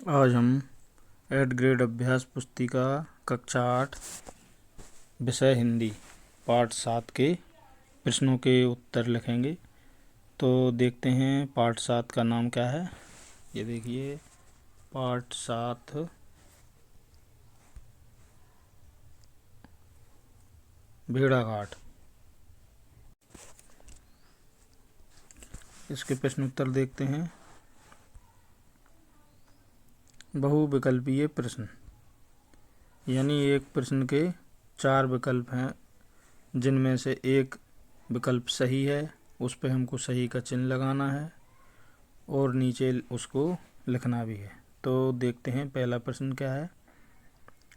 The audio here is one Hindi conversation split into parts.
आज हम 8th ग्रेड अभ्यास पुस्तिका कक्षा 8 विषय हिंदी पाठ 7 के प्रश्नों के उत्तर लिखेंगे। तो देखते हैं पाठ 7 का नाम क्या है। ये देखिए पाठ 7 भेड़ाघाट। इसके प्रश्न उत्तर देखते हैं। बहुविकल्पीय प्रश्न यानी एक प्रश्न के 4 विकल्प हैं, जिनमें से एक विकल्प सही है, उस पर हमको सही का चिन्ह लगाना है और नीचे उसको लिखना भी है। तो देखते हैं पहला प्रश्न क्या है।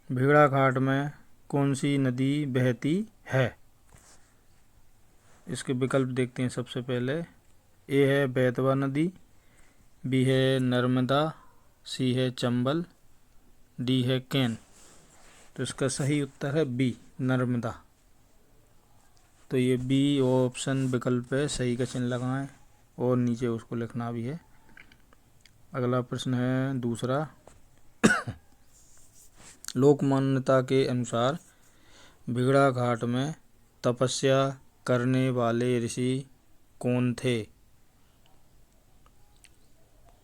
भेड़ाघाट में कौन सी नदी बहती है। इसके विकल्प देखते हैं। सबसे पहले ए है बेतवा नदी, बी है नर्मदा, सी है चंबल, डी है कैन। तो इसका सही उत्तर है बी नर्मदा। तो ये बी ऑप्शन विकल्प है, सही का चिन्ह लगाएं और नीचे उसको लिखना भी है। अगला प्रश्न है दूसरा। लोक मान्यता के अनुसार भेड़ाघाट में तपस्या करने वाले ऋषि कौन थे।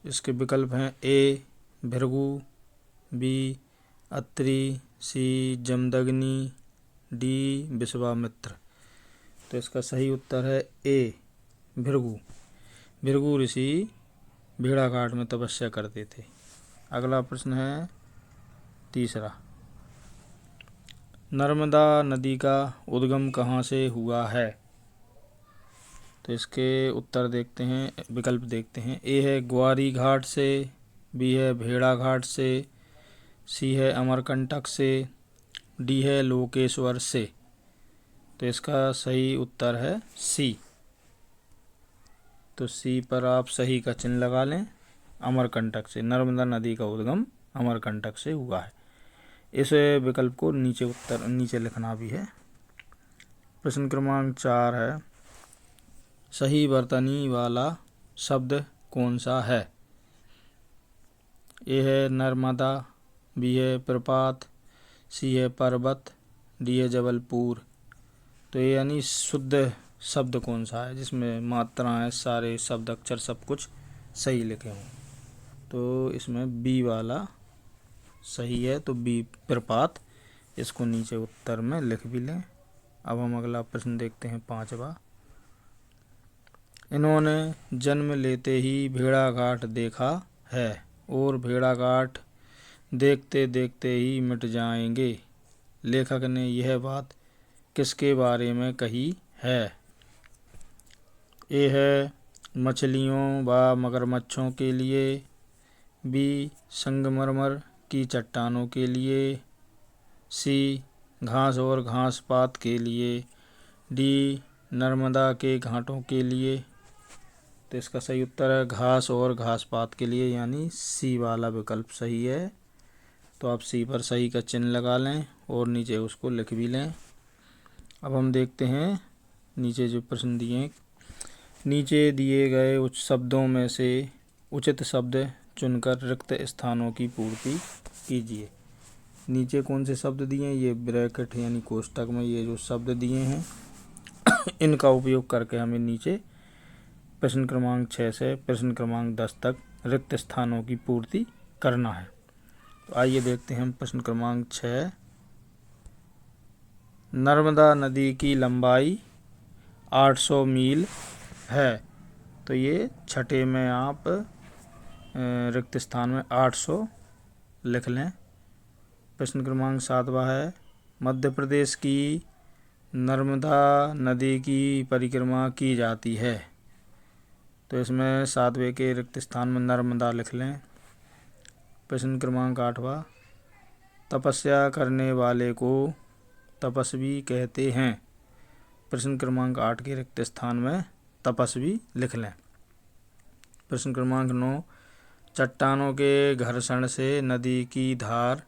इसके विकल्प हैं ए भृगु, बी अत्रि, सी जमदग्नि, डी विश्वामित्र। तो इसका सही उत्तर है ए भृगु। भृगु ऋषि भेड़ाघाट में तपस्या करते थे। अगला प्रश्न है तीसरा। नर्मदा नदी का उद्गम कहाँ से हुआ है। तो इसके उत्तर देखते हैं, विकल्प देखते हैं। ए है ग्वारी घाट से, बी है भेड़ाघाट से, सी है अमरकंटक से, डी है लोकेश्वर से। तो इसका सही उत्तर है सी। तो सी पर आप सही का चिन्ह लगा लें। अमरकंटक से, नर्मदा नदी का उद्गम अमरकंटक से हुआ है। इस विकल्प को नीचे लिखना भी है। प्रश्न क्रमांक 4 है। सही वर्तनी वाला शब्द कौन सा है। ए है नर्मदा, बी है प्रपात, सी है पर्वत, डी है जबलपुर। तो ये यानी शुद्ध शब्द कौन सा है, जिसमें मात्राएं, सारे शब्द, अक्षर सब कुछ सही लिखे हों। तो इसमें बी वाला सही है। तो बी प्रपात, इसको नीचे उत्तर में लिख भी लें। अब हम अगला प्रश्न देखते हैं 5वां। इन्होंने जन्म लेते ही भेड़ाघाट देखा है और भेड़ाघाट देखते देखते ही मिट जाएंगे। लेखक ने यह बात किसके बारे में कही है। ए है मछलियों व मगरमच्छों के लिए, बी संगमरमर की चट्टानों के लिए, सी घास और घास पात के लिए, डी नर्मदा के घाटों के लिए। तो इसका सही उत्तर है घास और घास पात के लिए, यानी सी वाला विकल्प सही है। तो आप सी पर सही का चिन्ह लगा लें और नीचे उसको लिख भी लें। अब हम देखते हैं नीचे जो प्रश्न दिए हैं। नीचे दिए गए उच्च शब्दों में से उचित शब्द चुनकर रिक्त स्थानों की पूर्ति कीजिए। नीचे कौन से शब्द दिए हैं, ये ब्रैकेट यानी कोष्टक में ये जो शब्द दिए हैं इनका उपयोग करके हमें नीचे प्रश्न क्रमांक 6 से प्रश्न क्रमांक 10 तक रिक्त स्थानों की पूर्ति करना है। तो आइए देखते हैं हम प्रश्न क्रमांक 6। नर्मदा नदी की लंबाई 800 मील है। तो ये छठे में आप रिक्त स्थान में 800 लिख लें। प्रश्न क्रमांक 7वां है। मध्य प्रदेश की नर्मदा नदी की परिक्रमा की जाती है। तो इसमें 7वें के रिक्त स्थान में नर्मदा लिख लें। प्रश्न क्रमांक 8वां। तपस्या करने वाले को तपस्वी कहते हैं। प्रश्न क्रमांक 8 के रिक्त स्थान में तपस्वी लिख लें। प्रश्न क्रमांक 9। चट्टानों के घर्षण से नदी की धार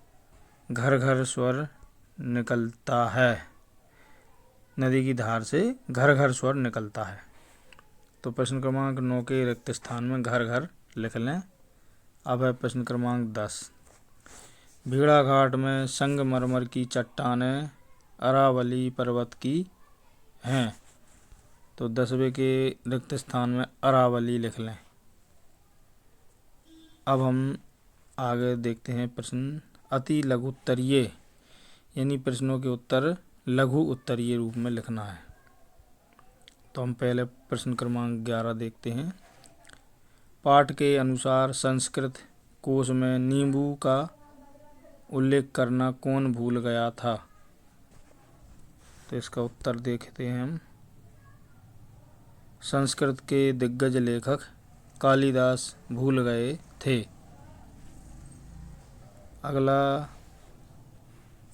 घर घर स्वर निकलता है। नदी की धार से घर घर स्वर निकलता है। तो प्रश्न क्रमांक 9 के रिक्त स्थान में घर घर लिख लें। अब है प्रश्न क्रमांक 10। भेड़ाघाट में संगमरमर की चट्टानें अरावली पर्वत की हैं। तो 10वें के रिक्त स्थान में अरावली लिख लें। अब हम आगे देखते हैं प्रश्न अति लघु उत्तरीय, यानी प्रश्नों के उत्तर लघु उत्तरीय रूप में लिखना है। तो हम पहले प्रश्न क्रमांक 11 देखते हैं। पाठ के अनुसार संस्कृत कोश में नींबू का उल्लेख करना कौन भूल गया था? तो इसका उत्तर देखते हैं हम। संस्कृत के दिग्गज लेखक कालिदास भूल गए थे। अगला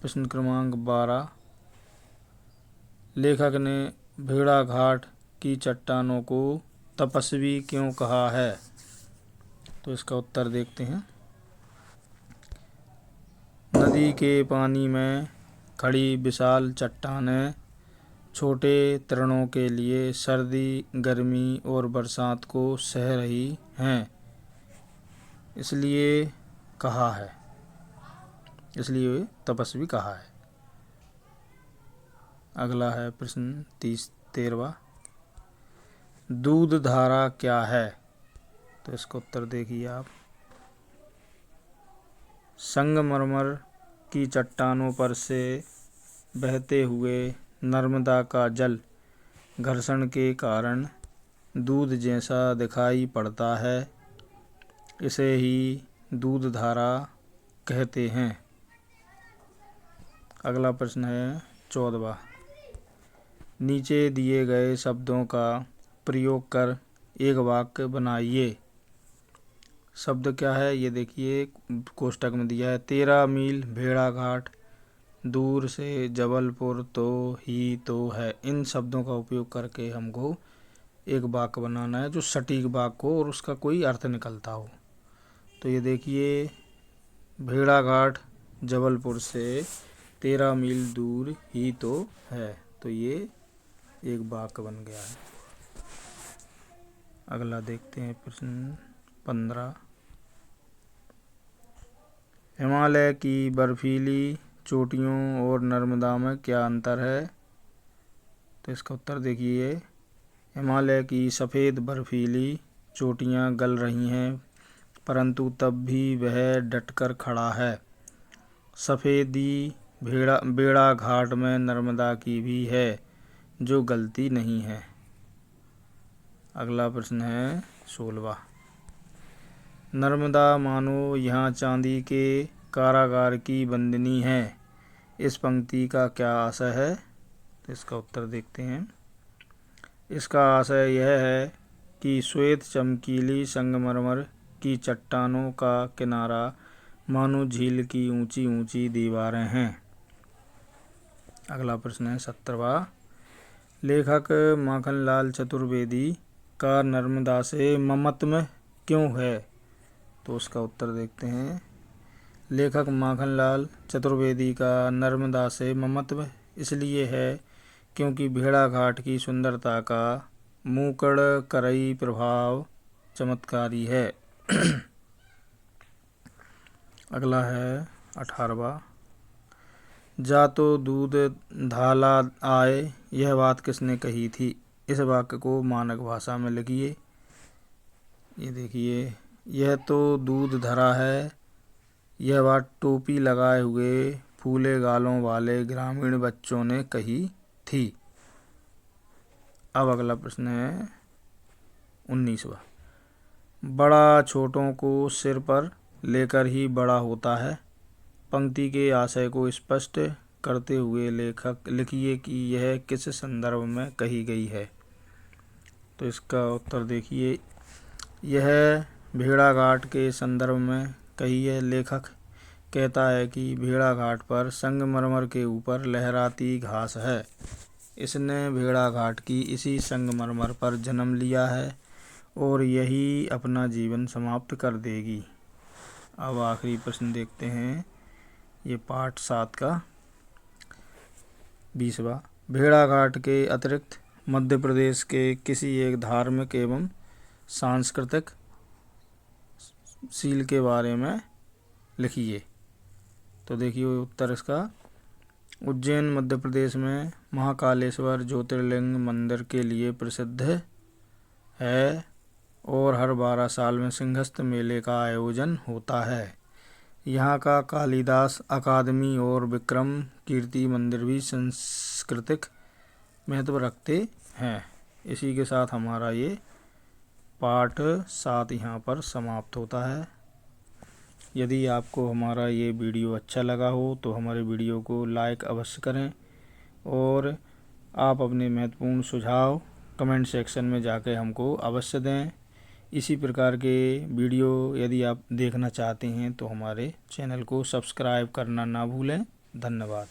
प्रश्न क्रमांक 12। लेखक ने भेड़ाघाट की चट्टानों को तपस्वी क्यों कहा है? तो इसका उत्तर देखते हैं। नदी के पानी में खड़ी विशाल चट्टानें छोटे तरणों के लिए सर्दी, गर्मी और बरसात को सह रही हैं, इसलिए तपस्वी कहा है। अगला है प्रश्न 13वां। दूध धारा क्या है? तो इसका उत्तर देखिए आप। संगमरमर की चट्टानों पर से बहते हुए नर्मदा का जल घर्षण के कारण दूध जैसा दिखाई पड़ता है, इसे ही दूध धारा कहते हैं। अगला प्रश्न है 14वां। नीचे दिए गए शब्दों का प्रयोग कर एक वाक्य बनाइए। शब्द क्या है ये देखिए, कोष्टक में दिया है। 13 मील भेड़ाघाट दूर से जबलपुर तो ही तो है। इन शब्दों का उपयोग करके हमको एक वाक्य बनाना है जो सटीक वाक्य हो और उसका कोई अर्थ निकलता हो। तो ये देखिए, भेड़ाघाट जबलपुर से 13 मील दूर ही तो है। तो ये एक वाक्य बन गया है। अगला देखते हैं प्रश्न 15। हिमालय की बर्फीली चोटियों और नर्मदा में क्या अंतर है? तो इसका उत्तर देखिए। हिमालय की सफ़ेद बर्फीली चोटियाँ गल रही हैं, परंतु तब भी वह डटकर खड़ा है। सफ़ेदी भेड़ाघाट में नर्मदा की भी है, जो गलती नहीं है। अगला प्रश्न है 16वां। नर्मदा मानो यहाँ चांदी के कारागार की बंदिनी है। इस पंक्ति का क्या आशय है? तो इसका उत्तर देखते हैं। इसका आशय यह है कि श्वेत चमकीली संगमरमर की चट्टानों का किनारा मानो झील की ऊंची ऊंची दीवारें हैं। अगला प्रश्न है 17वां। लेखक माखनलाल चतुर्वेदी का नर्मदा से ममत्व क्यों है? तो उसका उत्तर देखते हैं। लेखक माखनलाल चतुर्वेदी का नर्मदा से ममत्व इसलिए है क्योंकि भेड़ाघाट की सुंदरता का मूकड़ करई प्रभाव चमत्कारी है। अगला है 18वां। जा तो दूध धाला आए, यह बात किसने कही थी? इस वाक्य को मानक भाषा में लिखिए। ये देखिए, यह तो दूध धरा है, यह बात टोपी लगाए हुए फूले गालों वाले ग्रामीण बच्चों ने कही थी। अब अगला प्रश्न है 19वां। बड़ा छोटों को सिर पर लेकर ही बड़ा होता है। पंक्ति के आशय को स्पष्ट करते हुए लेखक लिखिए कि यह किस संदर्भ में कही गई है। तो इसका उत्तर देखिए। यह भेड़ाघाट के संदर्भ में कही है। लेखक कहता है कि भेड़ाघाट पर संगमरमर के ऊपर लहराती घास है। इसने भेड़ाघाट की इसी संगमरमर पर जन्म लिया है और यही अपना जीवन समाप्त कर देगी। अब आखिरी प्रश्न देखते हैं, ये पाठ 7 का 20वां। भेड़ाघाट के अतिरिक्त मध्य प्रदेश के किसी एक धार्मिक एवं सांस्कृतिक शील के बारे में लिखिए। तो देखिए उत्तर इसका, उज्जैन मध्य प्रदेश में महाकालेश्वर ज्योतिर्लिंग मंदिर के लिए प्रसिद्ध है और हर 12 साल में सिंहस्थ मेले का आयोजन होता है। यहाँ का कालिदास अकादमी और विक्रम कीर्ति मंदिर भी सांस्कृतिक महत्व रखते हैं। इसी के साथ हमारा ये पाठ 7 यहाँ पर समाप्त होता है। यदि आपको हमारा ये वीडियो अच्छा लगा हो तो हमारे वीडियो को लाइक अवश्य करें और आप अपने महत्वपूर्ण सुझाव कमेंट सेक्शन में जाकर हमको अवश्य दें। इसी प्रकार के वीडियो यदि आप देखना चाहते हैं तो हमारे चैनल को सब्सक्राइब करना ना भूलें। धन्यवाद।